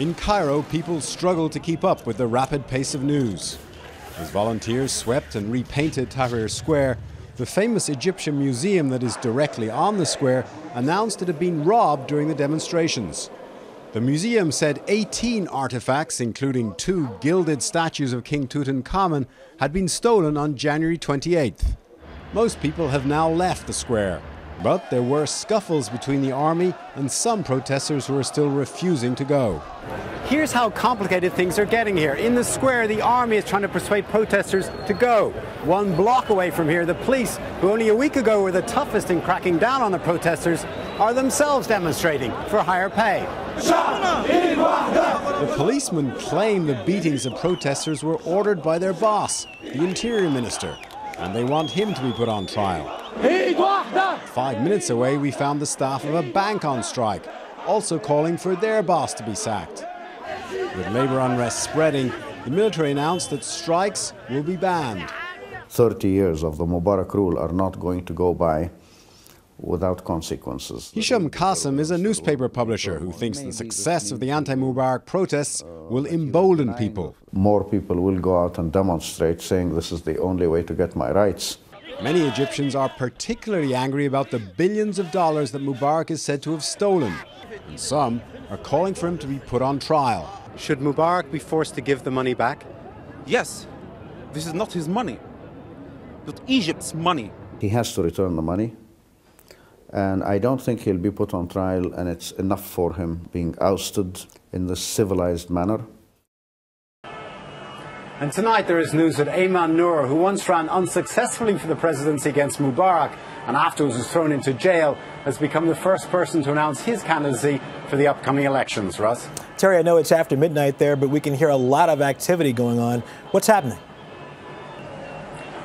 In Cairo, people struggle to keep up with the rapid pace of news. As volunteers swept and repainted Tahrir Square, the famous Egyptian museum that is directly on the square announced it had been robbed during the demonstrations. The museum said 18 artifacts, including 2 gilded statues of King Tutankhamun, had been stolen on January 28th. Most people have now left the square, but there were scuffles between the army and some protesters who are still refusing to go. Here's how complicated things are getting here. In the square, the army is trying to persuade protesters to go. 1 block away from here, the police, who only a week ago were the toughest in cracking down on the protesters, are themselves demonstrating for higher pay. The policemen claim the beatings of protesters were ordered by their boss, the Interior Minister, and they want him to be put on trial. 5 minutes away, we found the staff of a bank on strike, also calling for their boss to be sacked. With labour unrest spreading, the military announced that strikes will be banned. 30 years of the Mubarak rule are not going to go by without consequences. Hisham Qasim is a newspaper publisher who thinks the success of the anti-Mubarak protests will embolden people. More people will go out and demonstrate, saying this is the only way to get my rights. Many Egyptians are particularly angry about the billions of dollars that Mubarak is said to have stolen, and some are calling for him to be put on trial. Should Mubarak be forced to give the money back? Yes, this is not his money, but Egypt's money. He has to return the money, and I don't think he'll be put on trial, and it's enough for him being ousted in this civilized manner. And tonight there is news that Ayman Noor, who once ran unsuccessfully for the presidency against Mubarak and afterwards was thrown into jail, has become the first person to announce his candidacy for the upcoming elections. Russ? Terry, I know it's after midnight there, but we can hear a lot of activity going on. What's happening?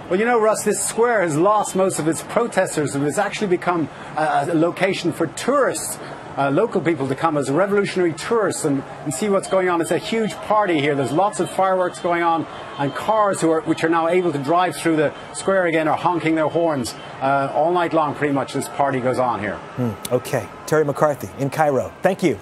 Well, you know, Russ, this square has lost most of its protesters and has actually become a location for tourists, local people to come as revolutionary tourists and see what's going on. It's a huge party here. There's lots of fireworks going on, and cars which are now able to drive through the square again are honking their horns all night long. Pretty much this party goes on here. Okay. Terri McCarthy in Cairo. Thank you.